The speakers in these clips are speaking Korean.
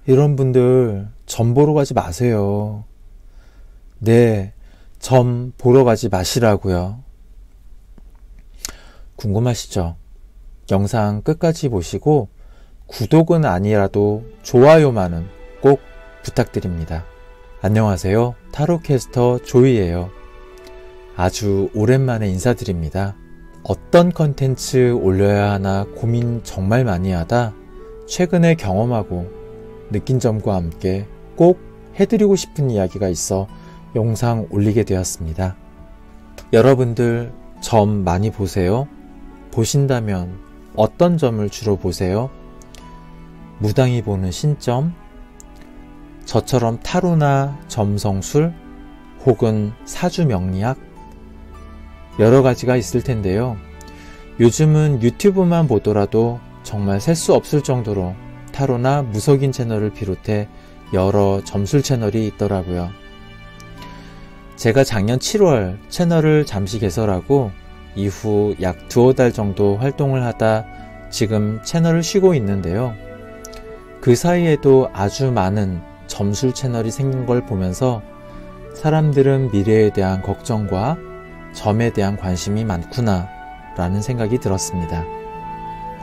이런 분들 점 보러 가지 마세요. 네, 점 보러 가지 마시라고요. 궁금하시죠? 영상 끝까지 보시고 구독은 아니라도 좋아요만은 꼭 부탁드립니다. 안녕하세요. 타로캐스터 조이예요. 아주 오랜만에 인사드립니다. 어떤 컨텐츠 올려야 하나 고민 정말 많이 하다 최근에 경험하고 느낀 점과 함께 꼭 해드리고 싶은 이야기가 있어 영상 올리게 되었습니다. 여러분들 점 많이 보세요? 보신다면 어떤 점을 주로 보세요? 무당이 보는 신점, 저처럼 타로나 점성술, 혹은 사주 명리학, 여러 가지가 있을 텐데요. 요즘은 유튜브만 보더라도 정말 셀 수 없을 정도로 타로나 무속인 채널을 비롯해 여러 점술 채널이 있더라고요. 제가 작년 7월 채널을 잠시 개설하고 이후 약 두어 달 정도 활동을 하다 지금 채널을 쉬고 있는데요. 그 사이에도 아주 많은 점술 채널이 생긴 걸 보면서 사람들은 미래에 대한 걱정과 점에 대한 관심이 많구나 라는 생각이 들었습니다.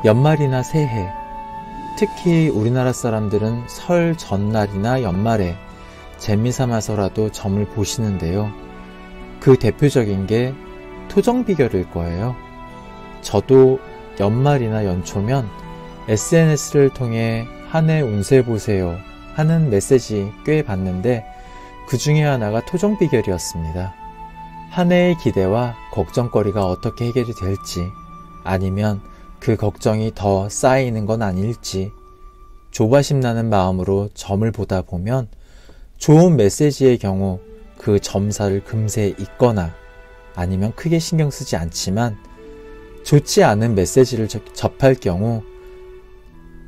연말이나 새해, 특히 우리나라 사람들은 설 전날이나 연말에 재미삼아서라도 점을 보시는데요. 그 대표적인 게 토정비결일 거예요. 저도 연말이나 연초면 SNS를 통해 한 해 운세 보세요 하는 메시지 꽤 봤는데 그 중에 하나가 토정비결이었습니다. 한 해의 기대와 걱정거리가 어떻게 해결이 될지, 아니면 그 걱정이 더 쌓이는 건 아닐지 조바심 나는 마음으로 점을 보다 보면 좋은 메시지의 경우 그 점사를 금세 잊거나 아니면 크게 신경 쓰지 않지만 좋지 않은 메시지를 접할 경우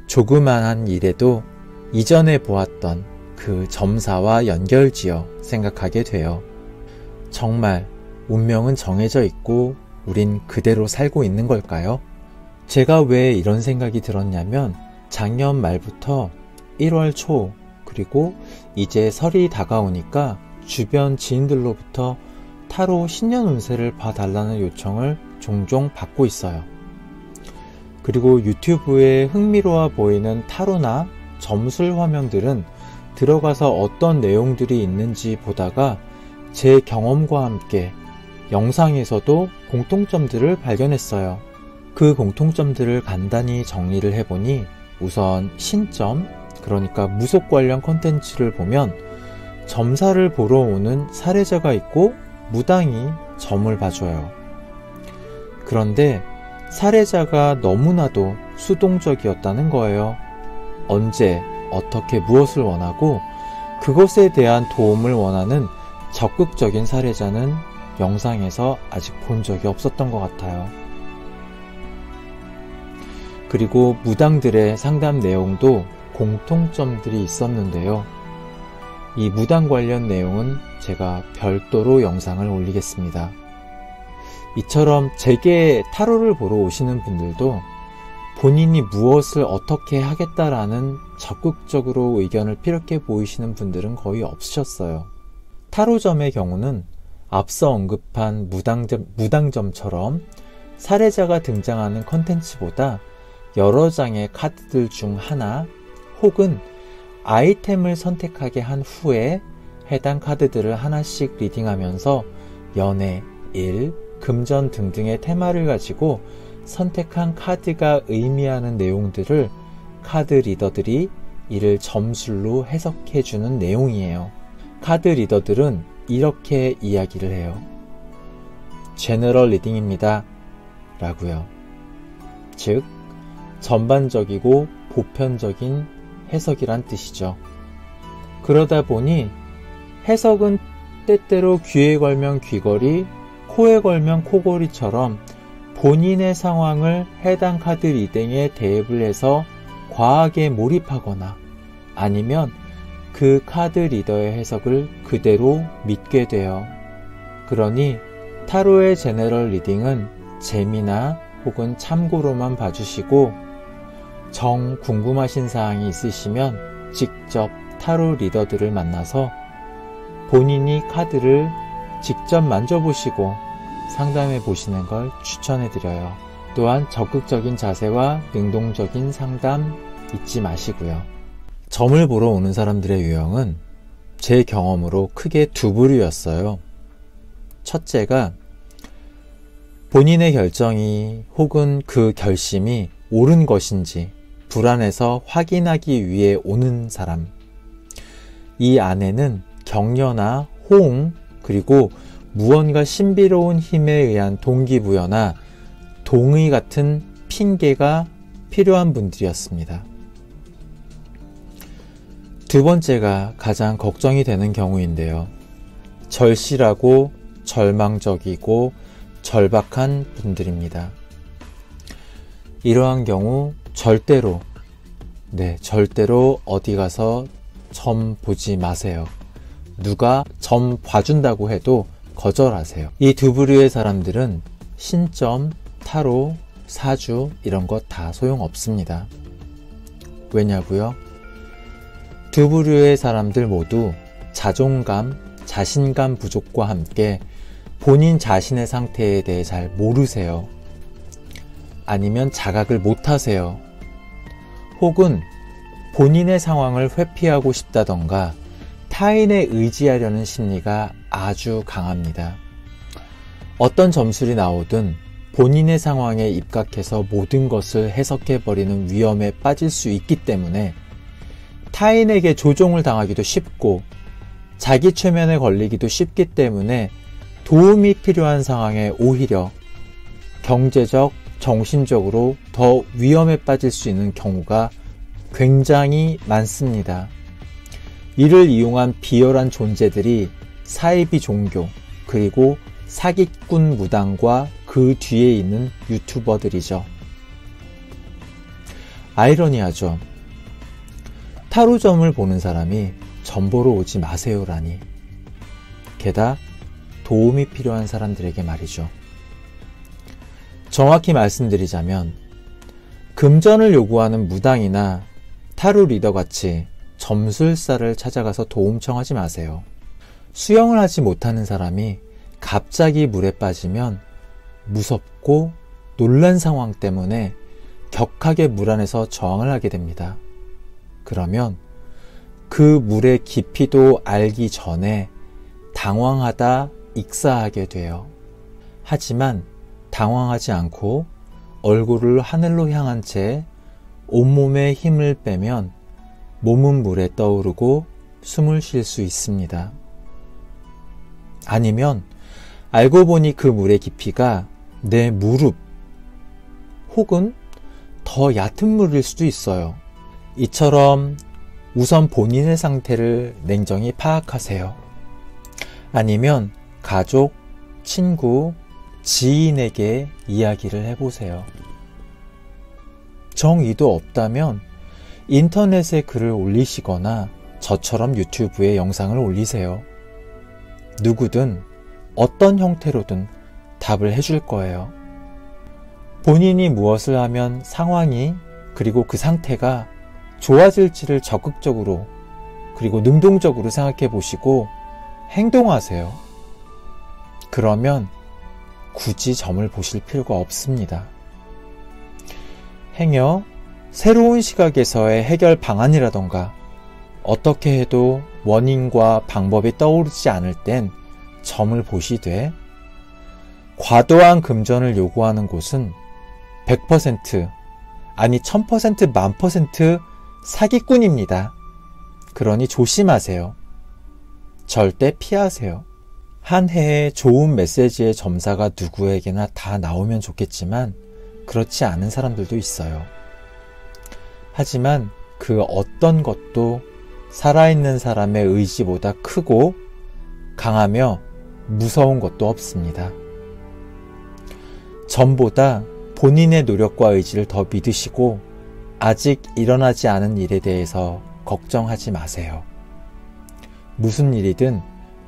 조그만한 일에도 이전에 보았던 그 점사와 연결지어 생각하게 돼요. 정말 운명은 정해져 있고 우린 그대로 살고 있는 걸까요? 제가 왜 이런 생각이 들었냐면 작년 말부터 1월 초 그리고 이제 설이 다가오니까 주변 지인들로부터 타로 신년 운세를 봐달라는 요청을 종종 받고 있어요. 그리고 유튜브에 흥미로워 보이는 타로나 점술 화면들은 들어가서 어떤 내용들이 있는지 보다가 제 경험과 함께 영상에서도 공통점들을 발견했어요. 그 공통점들을 간단히 정리를 해보니 우선 신점, 그러니까 무속 관련 컨텐츠를 보면 점사를 보러 오는 사례자가 있고 무당이 점을 봐줘요. 그런데 사례자가 너무나도 수동적이었다는 거예요. 언제, 어떻게, 무엇을 원하고 그것에 대한 도움을 원하는 적극적인 사례자는 영상에서 아직 본 적이 없었던 것 같아요. 그리고 무당들의 상담 내용도 공통점들이 있었는데요. 이 무당 관련 내용은 제가 별도로 영상을 올리겠습니다. 이처럼 제게 타로를 보러 오시는 분들도 본인이 무엇을 어떻게 하겠다라는 적극적으로 의견을 피력해 보이시는 분들은 거의 없으셨어요. 타로점의 경우는 앞서 언급한 무당점처럼 사례자가 등장하는 컨텐츠보다 여러 장의 카드들 중 하나 혹은 아이템을 선택하게 한 후에 해당 카드들을 하나씩 리딩하면서 연애, 일, 금전 등등의 테마를 가지고 선택한 카드가 의미하는 내용들을 카드 리더들이 이를 점술로 해석해주는 내용이에요. 카드 리더들은 이렇게 이야기를 해요. 제너럴 리딩입니다 라고요. 즉 전반적이고 보편적인 해석이란 뜻이죠. 그러다 보니 해석은 때때로 귀에 걸면 귀걸이, 코에 걸면 코걸이처럼 본인의 상황을 해당 카드 리딩에 대입을 해서 과하게 몰입하거나 아니면 그 카드 리더의 해석을 그대로 믿게 돼요. 그러니 타로의 제너럴 리딩은 재미나 혹은 참고로만 봐주시고 정 궁금하신 사항이 있으시면 직접 타로 리더들을 만나서 본인이 카드를 직접 만져보시고 상담해 보시는 걸 추천해드려요. 또한 적극적인 자세와 능동적인 상담 잊지 마시고요. 점을 보러 오는 사람들의 유형은 제 경험으로 크게 두 부류였어요. 첫째가 본인의 결정이 혹은 그 결심이 옳은 것인지 불안해서 확인하기 위해 오는 사람. 이 안에는 격려나 호응, 그리고 무언가 신비로운 힘에 의한 동기부여나 동의 같은 핑계가 필요한 분들이었습니다. 두 번째가 가장 걱정이 되는 경우인데요. 절실하고 절망적이고 절박한 분들입니다. 이러한 경우 절대로 어디 가서 점 보지 마세요. 누가 점 봐준다고 해도 거절하세요. 이 두 부류의 사람들은 신점, 타로, 사주 이런 것 다 소용없습니다. 왜냐고요? 두 부류의 사람들 모두 자존감, 자신감 부족과 함께 본인 자신의 상태에 대해 잘 모르세요. 아니면 자각을 못하세요. 혹은 본인의 상황을 회피하고 싶다던가 타인에 의지하려는 심리가 아주 강합니다. 어떤 점술이 나오든 본인의 상황에 입각해서 모든 것을 해석해버리는 위험에 빠질 수 있기 때문에 타인에게 조종을 당하기도 쉽고 자기 최면에 걸리기도 쉽기 때문에 도움이 필요한 상황에 오히려 경제적, 정신적으로 더 위험에 빠질 수 있는 경우가 굉장히 많습니다. 이를 이용한 비열한 존재들이 사이비 종교, 그리고 사기꾼 무당과 그 뒤에 있는 유튜버들이죠. 아이러니하죠. 타로점을 보는 사람이 점 보러 오지 마세요라니. 게다가 도움이 필요한 사람들에게 말이죠. 정확히 말씀드리자면 금전을 요구하는 무당이나 타로 리더같이 점술사를 찾아가서 도움 청하지 마세요. 수영을 하지 못하는 사람이 갑자기 물에 빠지면 무섭고 놀란 상황 때문에 격하게 물 안에서 저항을 하게 됩니다. 그러면 그 물의 깊이도 알기 전에 당황하다 익사하게 돼요. 하지만 당황하지 않고 얼굴을 하늘로 향한 채 온몸에 힘을 빼면 몸은 물에 떠오르고 숨을 쉴 수 있습니다. 아니면 알고 보니 그 물의 깊이가 내 무릎 혹은 더 얕은 물일 수도 있어요. 이처럼 우선 본인의 상태를 냉정히 파악하세요. 아니면 가족, 친구, 지인에게 이야기를 해보세요. 정의도 없다면 인터넷에 글을 올리시거나 저처럼 유튜브에 영상을 올리세요. 누구든 어떤 형태로든 답을 해줄 거예요. 본인이 무엇을 하면 상황이 그리고 그 상태가 좋아질지를 적극적으로 그리고 능동적으로 생각해 보시고 행동하세요. 그러면 굳이 점을 보실 필요가 없습니다. 행여 새로운 시각에서의 해결 방안이라던가 어떻게 해도 원인과 방법이 떠오르지 않을 땐 점을 보시되 과도한 금전을 요구하는 곳은 100% 아니 1000% 만퍼센트 사기꾼입니다. 그러니 조심하세요. 절대 피하세요. 한 해에 좋은 메시지의 점사가 누구에게나 다 나오면 좋겠지만 그렇지 않은 사람들도 있어요. 하지만 그 어떤 것도 살아있는 사람의 의지보다 크고 강하며 무서운 것도 없습니다. 점보다 본인의 노력과 의지를 더 믿으시고 아직 일어나지 않은 일에 대해서 걱정하지 마세요. 무슨 일이든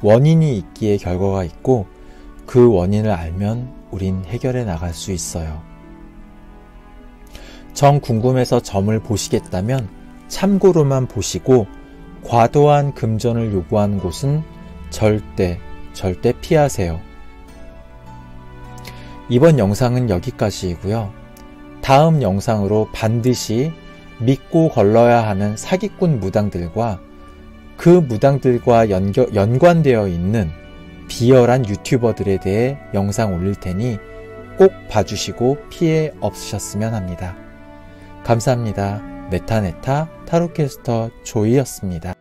원인이 있기에 결과가 있고 그 원인을 알면 우린 해결해 나갈 수 있어요. 정 궁금해서 점을 보시겠다면 참고로만 보시고 과도한 금전을 요구하는 곳은 절대 피하세요. 이번 영상은 여기까지이고요. 다음 영상으로 반드시 믿고 걸러야 하는 사기꾼 무당들과 그 무당들과 연관되어 있는 비열한 유튜버들에 대해 영상 올릴 테니 꼭 봐주시고 피해 없으셨으면 합니다. 감사합니다. 네타네타 타로캐스터 조이였습니다.